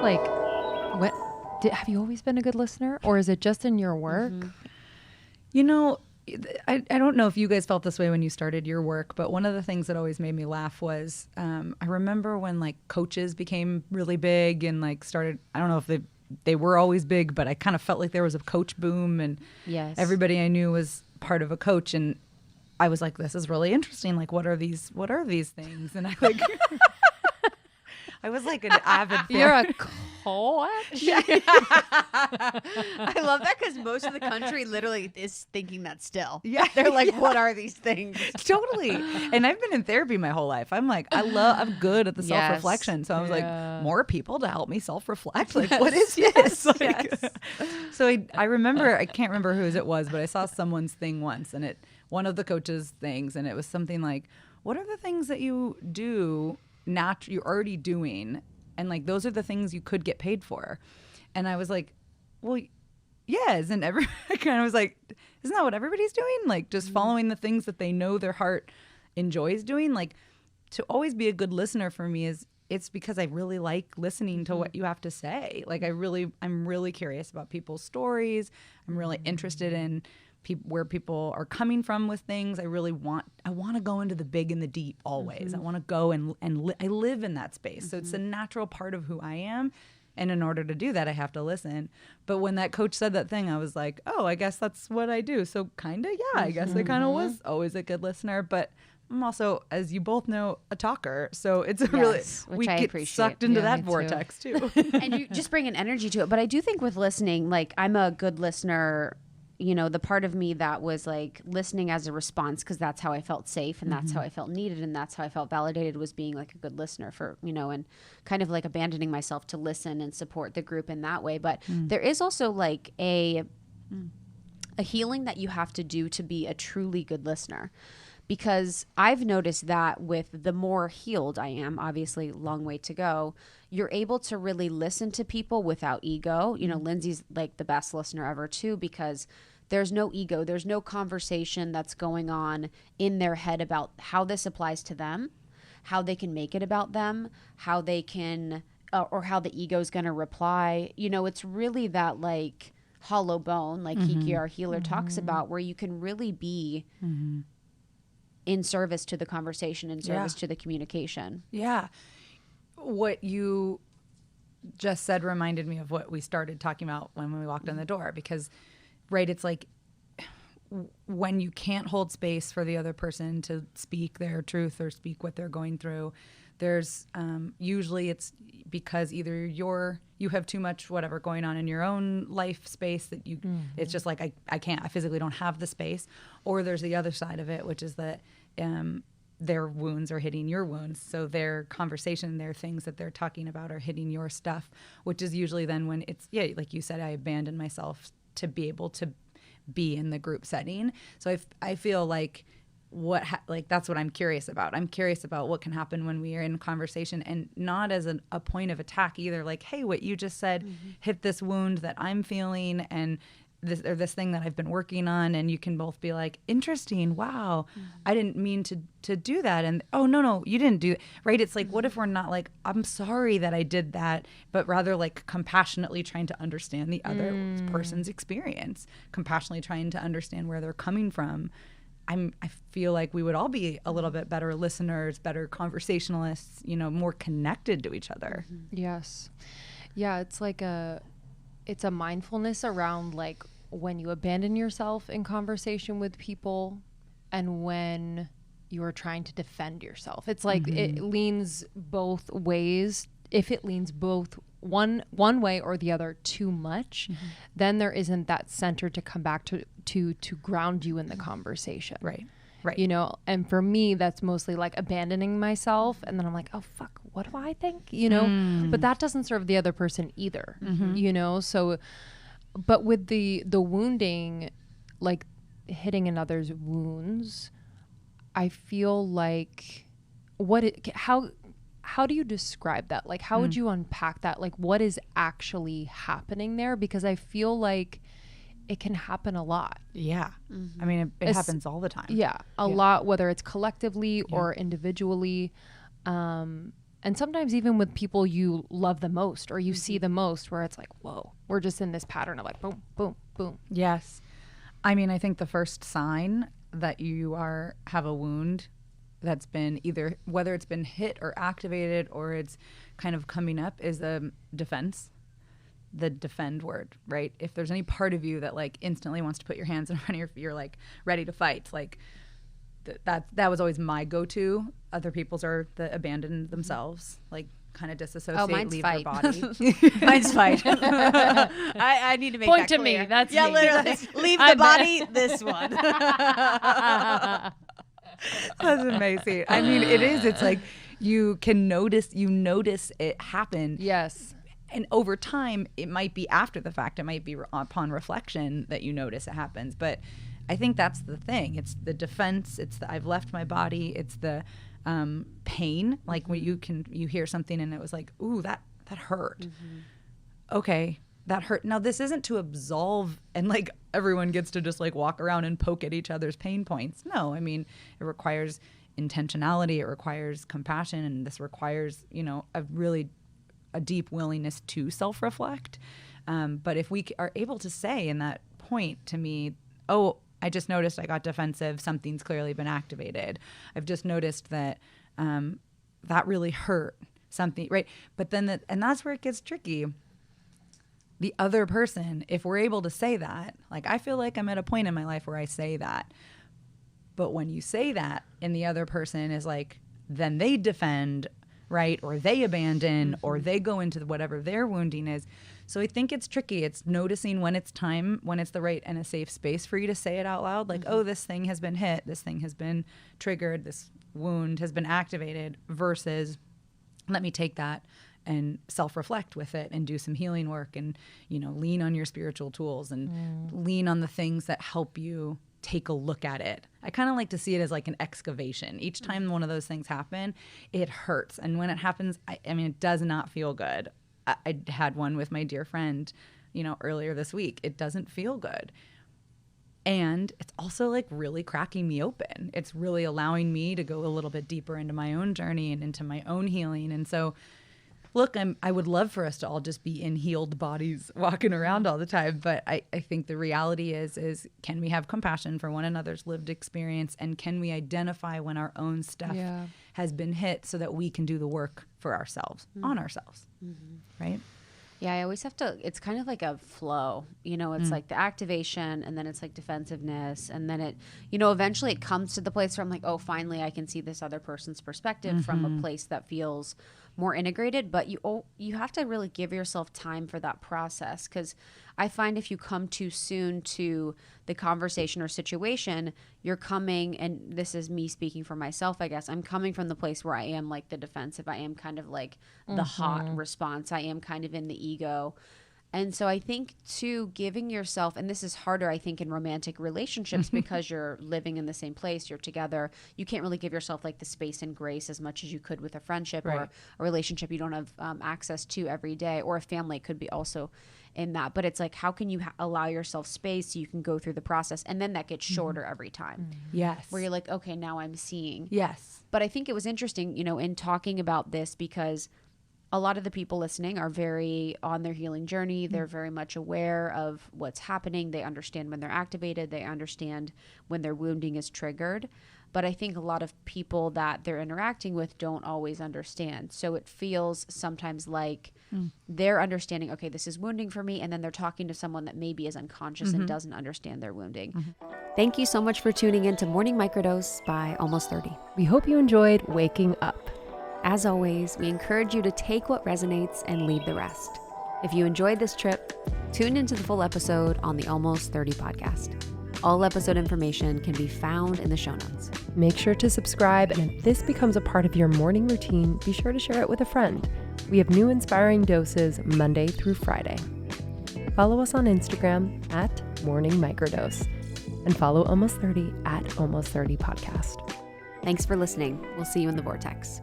like, have you always been a good listener, or is it just in your work? You know, I don't know if you guys felt this way when you started your work, but one of the things that always made me laugh was I remember when like coaches became really big and like started, I don't know if they were always big, but I kind of felt like there was a coach boom and everybody I knew was part of a coach. And I was like, this is really interesting. Like, what are these things? And I like, I was like an avid fan. You're a coach? I love that because most of the country literally is thinking that still. Yeah. They're like, what are these things? Totally. And I've been in therapy my whole life. I'm like, I'm good at the self-reflection. So I was like, more people to help me self-reflect. Like, what is this? Like, so I remember, I can't remember whose it was, but I saw someone's thing once and one of the coaches' things, and it was something like, what are the things that you do you're already doing, and like those are the things you could get paid for? And I was like, well, yes. And I kind of was like, isn't that what everybody's doing? Like just following the things that they know their heart enjoys doing. Like to always be a good listener for me it's because I really like listening to what you have to say. Like I'm really curious about people's stories. I'm really interested in where people are coming from with things. I want to go into the big and the deep always. I want to go and I live in that space. So it's a natural part of who I am. And in order to do that, I have to listen. But when that coach said that thing, I was like, oh, I guess that's what I do. So kind of, yeah, I guess I kind of was always a good listener. But I'm also, as you both know, a talker. So it's we get sucked into that vortex too. And you just bring an energy to it. But I do think with listening, like I'm a good listener. You know, the part of me that was like listening as a response, because that's how I felt safe and that's how I felt needed and that's how I felt validated, was being like a good listener for, you know, and kind of like abandoning myself to listen and support the group in that way. But there is also like a healing that you have to do to be a truly good listener. Because I've noticed that with the more healed I am, obviously long way to go, you're able to really listen to people without ego. You know, Lindsey's like the best listener ever too, because there's no ego. There's no conversation that's going on in their head about how this applies to them, how they can make it about them, how they can, or how the ego is going to reply. You know, it's really that like hollow bone, like Kiki, our healer, talks about, where you can really be in service to the conversation, in service to the communication. Yeah. What you just said reminded me of what we started talking about when we walked in the door, because, right, it's like when you can't hold space for the other person to speak their truth or speak what they're going through, there's usually it's because either you have too much whatever going on in your own life space that you it's just like I physically don't have the space, or there's the other side of it, which is that their wounds are hitting your wounds, so their conversation, their things that they're talking about are hitting your stuff, which is usually then when it's like you said, I abandon myself to be able to be in the group setting. So I feel like that's what I'm curious about. I'm curious about what can happen when we are in conversation, and not as a point of attack either. Like, hey, what you just said hit this wound that I'm feeling, and this thing that I've been working on, and you can both be like, interesting, wow, I didn't mean to do that, and oh no, you didn't do it, right? It's like, what if we're not like, I'm sorry that I did that, but rather like compassionately trying to understand the other person's experience, compassionately trying to understand where they're coming from. I feel like we would all be a little bit better listeners, better conversationalists, you know, more connected to each other. Yes. Yeah, it's like it's a mindfulness around like when you abandon yourself in conversation with people and when you're trying to defend yourself. It's like it leans both ways. If it leans both one way or the other too much, then there isn't that center to come back to ground you in the conversation. Right. You know, and for me, that's mostly like abandoning myself. And then I'm like, oh, fuck, what do I think? You know, but that doesn't serve the other person either, you know? So, but with the wounding, like hitting another's wounds, I feel like how do you describe that? Like, how would you unpack that? Like, what is actually happening there? Because I feel like it can happen a lot. Yeah. I mean, it happens all the time. Yeah. A lot, whether it's collectively or individually. And And sometimes even with people you love the most or you see the most, where it's like, whoa, we're just in this pattern of like boom, boom, boom. Yes. I mean, I think the first sign that you have a wound that's been either, whether it's been hit or activated or it's kind of coming up, is the defense, the defend word, right? If there's any part of you that like instantly wants to put your hands in front of your feet, you're like ready to fight. Like that was always my go-to. Other people's are the abandon themselves, like kind of disassociate, leave fight. their body. Mine's fight. I need to make Point that to clear. me. That's yeah, me. literally. Leave the body. This one. That's amazing. I mean, it is. It's like you notice it happen. Yes. And over time, it might be after the fact. It might be upon reflection that you notice it happens. But I think that's the thing. It's the defense. It's the I've left my body. It's the pain. Like when you hear something and it was like, ooh, that hurt. Mm-hmm. Okay, that hurt. Now this isn't to absolve and like everyone gets to just like walk around and poke at each other's pain points. No, I mean it requires intentionality. It requires compassion, and this requires a deep willingness to self-reflect. But if we are able to say in that point to me, oh, I just noticed I got defensive. Something's clearly been activated. I've just noticed that that really hurt something, right? But then and that's where it gets tricky. The other person, if we're able to say that, like I feel like I'm at a point in my life where I say that. But when you say that and the other person is like, then they defend, right? Or they abandon, or they go into whatever their wounding is. So I think it's tricky. It's noticing when it's time, when it's the right and a safe space for you to say it out loud. Like, oh, this thing has been hit. This thing has been triggered. This wound has been activated, versus let me take that and self-reflect with it and do some healing work and, lean on your spiritual tools and lean on the things that help you take a look at it. I kind of like to see it as like an excavation. Each time one of those things happen, it hurts. And when it happens, I mean, it does not feel good. I had one with my dear friend, earlier this week. It doesn't feel good. And it's also like really cracking me open. It's really allowing me to go a little bit deeper into my own journey and into my own healing. And so, look, I would love for us to all just be in healed bodies walking around all the time. But I think the reality is can we have compassion for one another's lived experience? And can we identify when our own stuff has been hit so that we can do the work for ourselves, on ourselves, right? Yeah, I always have to, it's kind of like a flow, it's like the activation, and then it's like defensive,ness. And then it, eventually it comes to the place where I'm like, oh, finally I can see this other person's perspective from a place that feels more integrated. But you have to really give yourself time for that process, because I find if you come too soon to the conversation or situation, you're coming, and this is me speaking for myself, I guess, I'm coming from the place where I am like the defensive. I am kind of like the hot response. I am kind of in the ego. And so I think too, giving yourself, and this is harder, I think, in romantic relationships because you're living in the same place, you're together. You can't really give yourself like the space and grace as much as you could with a friendship or a relationship you don't have access to every day, or a family could be also in that. But it's like, how can you allow yourself space so you can go through the process? And then that gets shorter every time. Yes. Where you're like, okay, now I'm seeing. Yes. But I think it was interesting, in talking about this, because a lot of the people listening are very on their healing journey. They're very much aware of what's happening. They understand when they're activated. They understand when their wounding is triggered. But I think a lot of people that they're interacting with don't always understand. So it feels sometimes like they're understanding, okay, this is wounding for me. And then they're talking to someone that maybe is unconscious and doesn't understand their wounding. Thank you so much for tuning in to Morning Microdose by Almost 30. We hope you enjoyed waking up. As always, we encourage you to take what resonates and leave the rest. If you enjoyed this trip, tune into the full episode on the Almost 30 podcast. All episode information can be found in the show notes. Make sure to subscribe, and if this becomes a part of your morning routine, be sure to share it with a friend. We have new inspiring doses Monday through Friday. Follow us on Instagram at Morning Microdose, and follow Almost 30 at Almost 30 Podcast. Thanks for listening. We'll see you in the vortex.